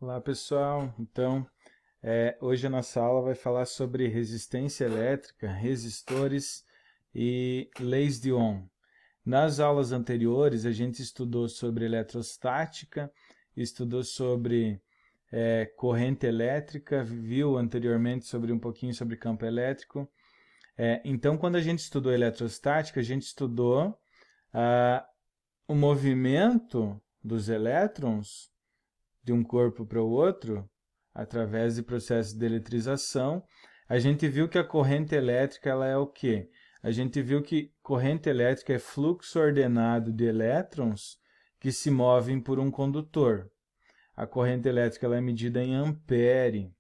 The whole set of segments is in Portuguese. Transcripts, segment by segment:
Olá pessoal, então hoje a nossa aula vai falar sobre resistência elétrica, resistores e leis de Ohm. Nas aulas anteriores a gente estudou sobre eletrostática, estudou sobre corrente elétrica, viu anteriormente sobre um pouquinho sobre campo elétrico. Então quando a gente estudou eletrostática, a gente estudou o movimento dos elétrons de um corpo para o outro, através de processos de eletrização. A gente viu que a corrente elétrica ela é o quê? A gente viu que corrente elétrica é fluxo ordenado de elétrons que se movem por um condutor. A corrente elétrica ela é medida em ampere.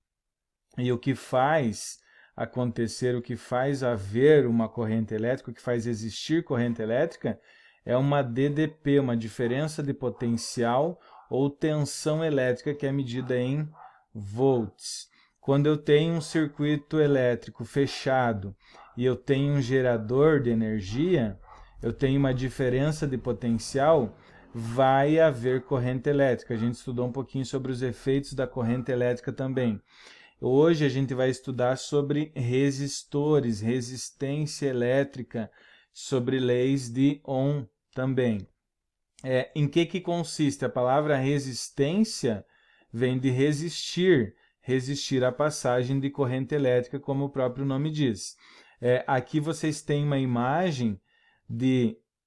E o que faz acontecer, o que faz haver uma corrente elétrica, o que faz existir corrente elétrica, é uma DDP, uma diferença de potencial ou tensão elétrica, que é medida em volts. Quando eu tenho um circuito elétrico fechado e eu tenho um gerador de energia, eu tenho uma diferença de potencial, vai haver corrente elétrica. A gente estudou um pouquinho sobre os efeitos da corrente elétrica também. Hoje a gente vai estudar sobre resistores, resistência elétrica, sobre leis de Ohm também. Em que consiste? A palavra resistência vem de resistir, resistir à passagem de corrente elétrica, como o próprio nome diz. Aqui vocês têm uma imagem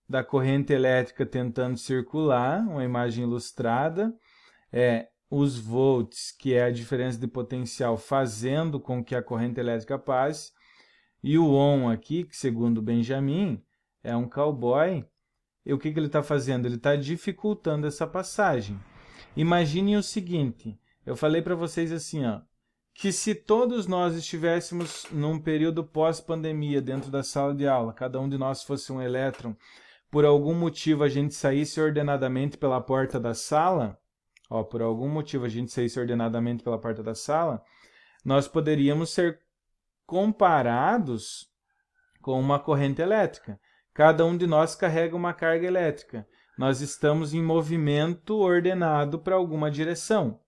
da corrente elétrica tentando circular, uma imagem ilustrada. Os volts, que é a diferença de potencial, fazendo com que a corrente elétrica passe. E o Ohm aqui, que segundo Benjamin, é um cowboy. E o que ele está fazendo? Ele está dificultando essa passagem. Imaginem o seguinte, eu falei para vocês assim, que se todos nós estivéssemos num período pós-pandemia dentro da sala de aula, cada um de nós fosse um elétron, por algum motivo a gente saísse ordenadamente pela porta da sala, por algum motivo a gente saísse ordenadamente pela porta da sala, nós poderíamos ser comparados com uma corrente elétrica. Cada um de nós carrega uma carga elétrica. Nós estamos em movimento ordenado para alguma direção.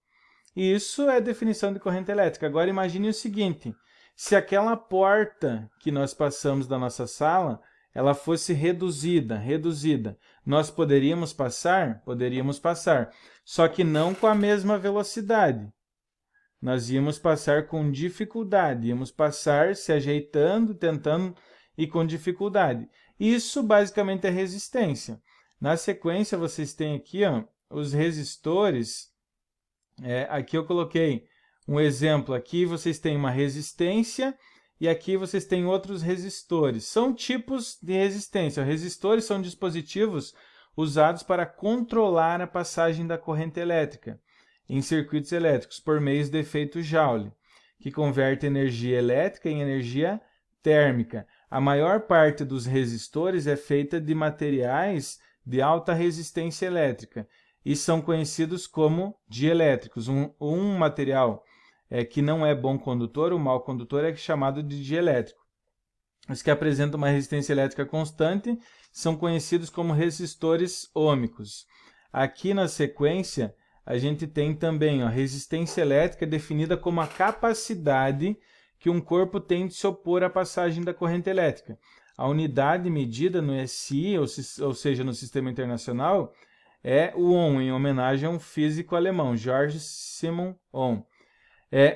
Isso é a definição de corrente elétrica. Agora imagine o seguinte, se aquela porta que nós passamos da nossa sala, ela fosse reduzida, nós poderíamos passar? Poderíamos passar, só que não com a mesma velocidade. Nós íamos passar com dificuldade, íamos passar se ajeitando, tentando e com dificuldade. Isso basicamente é resistência. Na sequência vocês têm aqui os resistores. Aqui eu coloquei um exemplo. Aqui vocês têm uma resistência e aqui vocês têm outros resistores. São tipos de resistência. Resistores são dispositivos usados para controlar a passagem da corrente elétrica em circuitos elétricos por meio do efeito Joule, que converte energia elétrica em energia térmica. A maior parte dos resistores é feita de materiais de alta resistência elétrica e são conhecidos como dielétricos. Um material que não é bom condutor, o mau condutor, é chamado de dielétrico. Os que apresentam uma resistência elétrica constante são conhecidos como resistores ôhmicos. Aqui na sequência, a gente tem também a resistência elétrica definida como a capacidade que um corpo tem de se opor à passagem da corrente elétrica. A unidade medida no SI, ou seja, no Sistema Internacional, é o Ohm, em homenagem a um físico alemão, Georg Simon Ohm.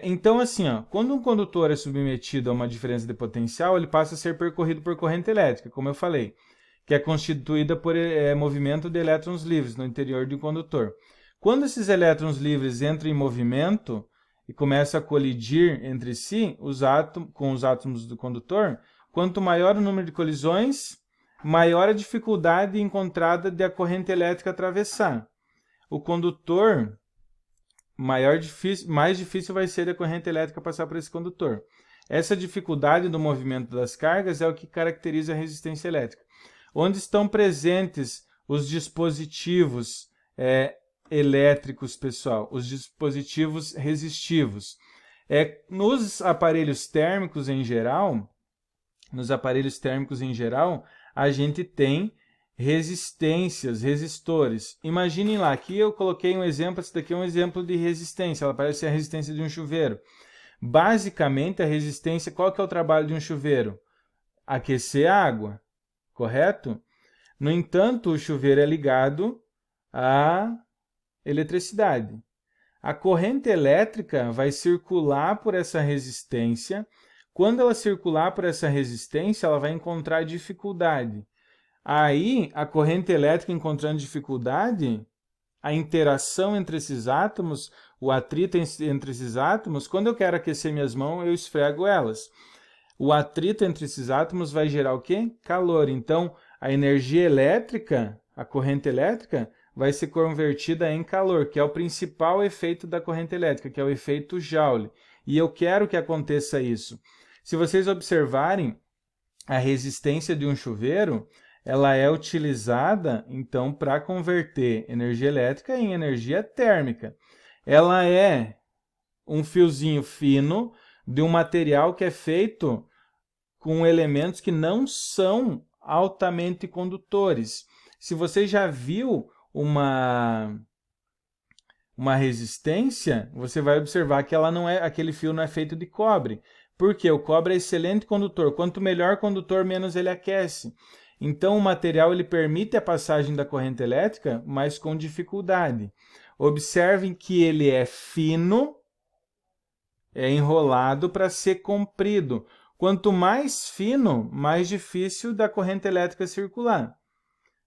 Então, assim, quando um condutor é submetido a uma diferença de potencial, ele passa a ser percorrido por corrente elétrica, como eu falei, que é constituída por movimento de elétrons livres no interior de um condutor. Quando esses elétrons livres entram em movimento e começam a colidir entre si com os átomos do condutor, quanto maior o número de colisões, maior a dificuldade encontrada de a corrente elétrica atravessar. O condutor, mais difícil vai ser a corrente elétrica passar por esse condutor. Essa dificuldade do movimento das cargas é o que caracteriza a resistência elétrica. Onde estão presentes os dispositivos elétricos, pessoal, os dispositivos resistivos. Nos aparelhos térmicos em geral, a gente tem resistências, resistores. Imaginem lá, aqui eu coloquei um exemplo, esse daqui é um exemplo de resistência, ela parece ser a resistência de um chuveiro. Basicamente, a resistência, qual que é o trabalho de um chuveiro? Aquecer a água, correto? No entanto, o chuveiro é ligado à eletricidade. A corrente elétrica vai circular por essa resistência. Quando ela circular por essa resistência, ela vai encontrar dificuldade. Aí, a corrente elétrica encontrando dificuldade, a interação entre esses átomos, o atrito entre esses átomos, quando eu quero aquecer minhas mãos, eu esfrego elas. O atrito entre esses átomos vai gerar o quê? Calor. Então, a energia elétrica, a corrente elétrica, vai ser convertida em calor, que é o principal efeito da corrente elétrica, que é o efeito Joule. E eu quero que aconteça isso. Se vocês observarem, a resistência de um chuveiro, ela é utilizada, então, para converter energia elétrica em energia térmica. Ela é um fiozinho fino de um material que é feito com elementos que não são altamente condutores. Se você já viu uma resistência, você vai observar que ela não é, aquele fio não é feito de cobre. Porque o cobre é excelente condutor. Quanto melhor condutor, menos ele aquece. Então, o material ele permite a passagem da corrente elétrica, mas com dificuldade. Observem que ele é fino, é enrolado para ser comprido. Quanto mais fino, mais difícil da corrente elétrica circular.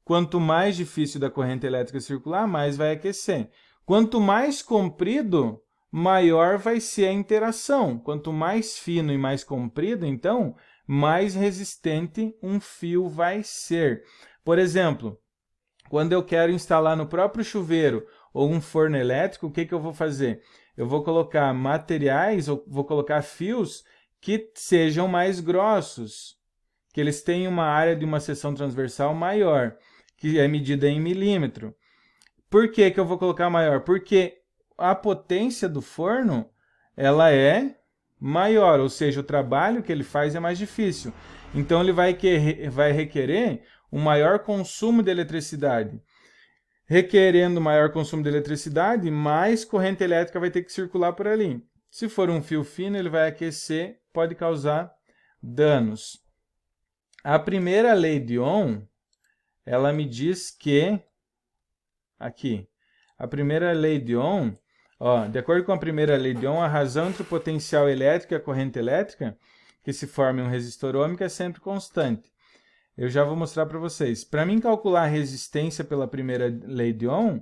Quanto mais difícil da corrente elétrica circular, mais vai aquecer. Quanto mais comprido, maior vai ser a interação. Quanto mais fino e mais comprido, então, mais resistente um fio vai ser. Por exemplo, quando eu quero instalar no próprio chuveiro ou um forno elétrico, o que eu vou fazer? Eu vou colocar materiais, ou vou colocar fios que sejam mais grossos, que eles tenham uma área de uma seção transversal maior, que é medida em milímetro. Por que eu vou colocar maior? Porque a potência do forno ela é maior, ou seja, o trabalho que ele faz é mais difícil. Então, ele vai requerer um maior consumo de eletricidade. Requerendo maior consumo de eletricidade, mais corrente elétrica vai ter que circular por ali. Se for um fio fino, ele vai aquecer, pode causar danos. A primeira lei de Ohm, ela me diz que, aqui, a primeira lei de Ohm, de acordo com a primeira lei de Ohm, a razão entre o potencial elétrico e a corrente elétrica, que se forma em um resistor ôhmico, é sempre constante. Eu já vou mostrar para vocês. Para mim calcular a resistência pela primeira lei de Ohm,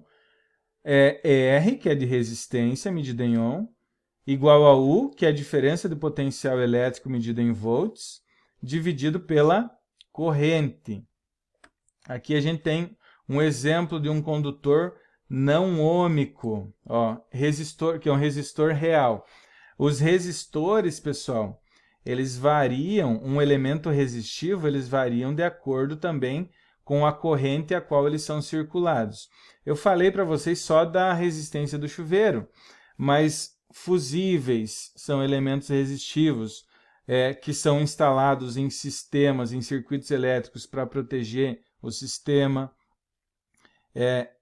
é R, que é de resistência, medida em Ohm, igual a U, que é a diferença do potencial elétrico medida em volts, dividido pela corrente. Aqui a gente tem um exemplo de um condutor não ôhmico, resistor, que é um resistor real. Os resistores, pessoal, eles variam, um elemento resistivo, eles variam de acordo também com a corrente a qual eles são circulados. Eu falei para vocês só da resistência do chuveiro, mas fusíveis são elementos resistivos que são instalados em sistemas, em circuitos elétricos para proteger o sistema.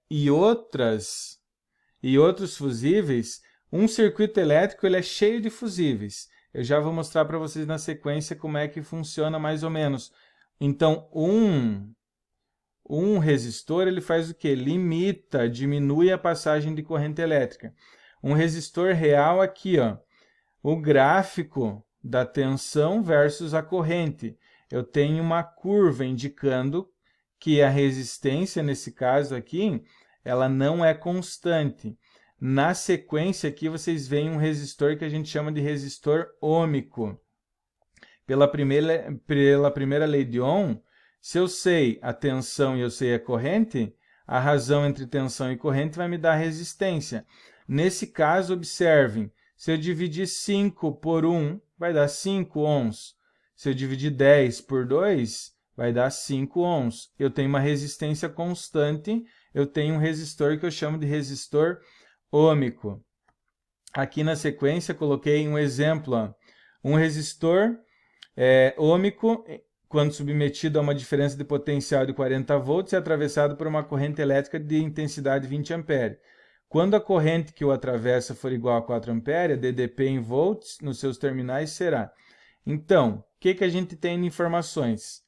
E outros fusíveis, um circuito elétrico ele é cheio de fusíveis. Eu já vou mostrar para vocês na sequência como é que funciona mais ou menos. Então, um resistor ele faz o quê? Limita, diminui a passagem de corrente elétrica. Um resistor real aqui, o gráfico da tensão versus a corrente. Eu tenho uma curva indicando que a resistência, nesse caso aqui, ela não é constante. Na sequência aqui, vocês veem um resistor que a gente chama de resistor ôhmico. Pela primeira lei de Ohm, se eu sei a tensão e eu sei a corrente, a razão entre tensão e corrente vai me dar resistência. Nesse caso, observem, se eu dividir 5 por 1, vai dar 5 ohms. Se eu dividir 10 por 2, vai dar 5 ohms. Eu tenho uma resistência constante, eu tenho um resistor que eu chamo de resistor ôhmico. Aqui na sequência, coloquei um exemplo. Um resistor ôhmico quando submetido a uma diferença de potencial de 40 volts, é atravessado por uma corrente elétrica de intensidade 20 ampere. Quando a corrente que o atravessa for igual a 4 ampere, a DDP em volts nos seus terminais será. Então, o que a gente tem de informações?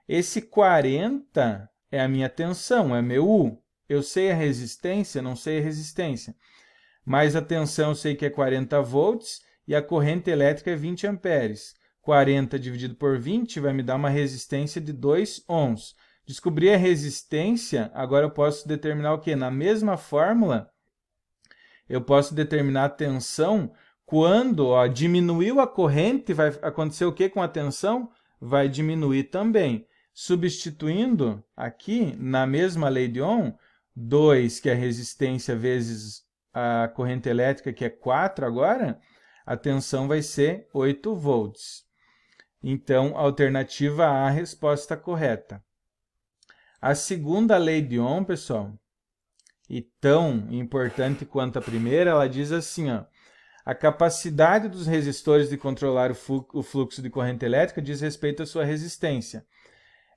Esse 40 é a minha tensão, é meu U. Eu sei a resistência, não sei a resistência. Mas a tensão eu sei que é 40 volts e a corrente elétrica é 20 amperes. 40 dividido por 20 vai me dar uma resistência de 2 ohms. Descobri a resistência, agora eu posso determinar o quê? Na mesma fórmula, eu posso determinar a tensão quando diminuiu a corrente, vai acontecer o que com a tensão? Vai diminuir também. Substituindo aqui, na mesma lei de Ohm, 2, que é a resistência, vezes a corrente elétrica, que é 4 agora, a tensão vai ser 8 volts. Então, alternativa A, a resposta correta. A segunda lei de Ohm, pessoal, e tão importante quanto a primeira, ela diz assim, a capacidade dos resistores de controlar o fluxo de corrente elétrica diz respeito à sua resistência.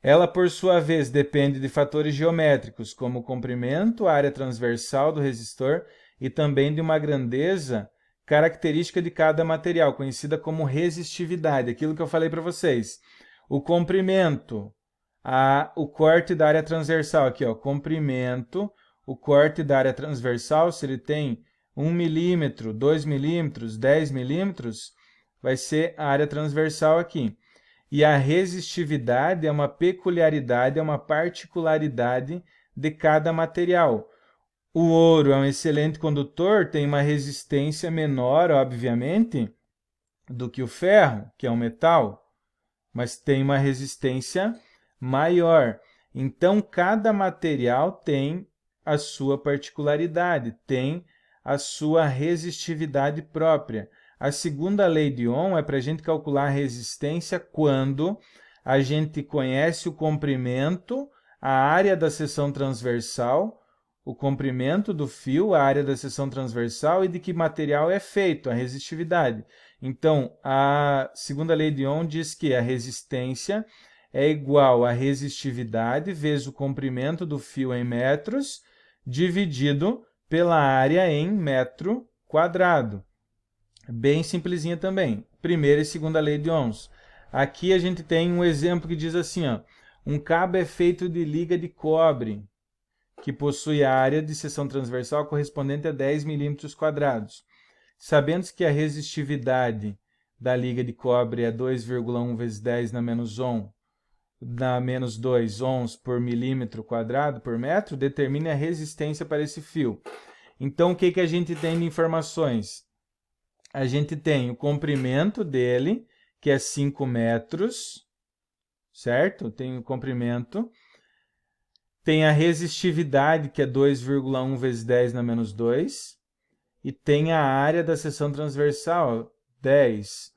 Ela, por sua vez, depende de fatores geométricos, como o comprimento, a área transversal do resistor e também de uma grandeza característica de cada material, conhecida como resistividade, aquilo que eu falei para vocês. O comprimento, o corte da área transversal, aqui, comprimento, o corte da área transversal, se ele tem 1 milímetro, 2 milímetros, 10 milímetros, vai ser a área transversal aqui. E a resistividade é uma peculiaridade, é uma particularidade de cada material. O ouro é um excelente condutor, tem uma resistência menor, obviamente, do que o ferro, que é um metal, mas tem uma resistência maior. Então, cada material tem a sua particularidade, tem a sua resistividade própria. A segunda lei de Ohm é para a gente calcular a resistência quando a gente conhece o comprimento, a área da seção transversal, o comprimento do fio, a área da seção transversal e de que material é feito, a resistividade. Então, a segunda lei de Ohm diz que a resistência é igual à resistividade vezes o comprimento do fio em metros, dividido pela área em metro quadrado. Bem simplesinha também. Primeira e segunda lei de Ohms. Aqui a gente tem um exemplo que diz assim, um cabo é feito de liga de cobre, que possui a área de seção transversal correspondente a 10 milímetros quadrados. Sabendo que a resistividade da liga de cobre é 2,1 vezes 10 na menos 2 ohms por milímetro quadrado por metro, determine a resistência para esse fio. Então, o que a gente tem de informações? A gente tem o comprimento dele, que é 5 metros, certo? Tem o comprimento. Tem a resistividade, que é 2,1 vezes 10 na menos 2. E tem a área da seção transversal, 10.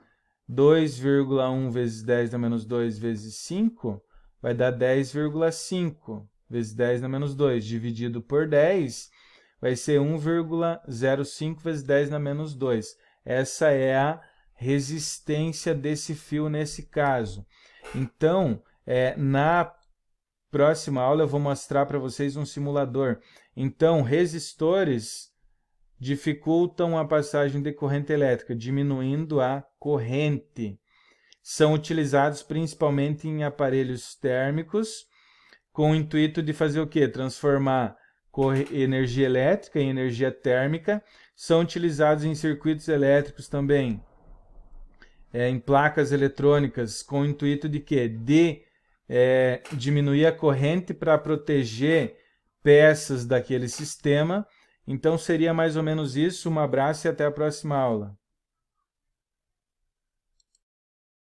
2,1 vezes 10 na menos 2 vezes 5 vai dar 10,5 vezes 10 na menos 2. Dividido por 10 vai ser 1,05 vezes 10 na menos 2. Essa é a resistência desse fio nesse caso. Então, na próxima aula eu vou mostrar para vocês um simulador. Então, resistores dificultam a passagem de corrente elétrica, diminuindo a corrente. São utilizados principalmente em aparelhos térmicos, com o intuito de fazer o quê? Transformar energia elétrica em energia térmica. São utilizados em circuitos elétricos também, em placas eletrônicas, com o intuito de quê? De diminuir a corrente para proteger peças daquele sistema. Então seria mais ou menos isso. Um abraço e até a próxima aula.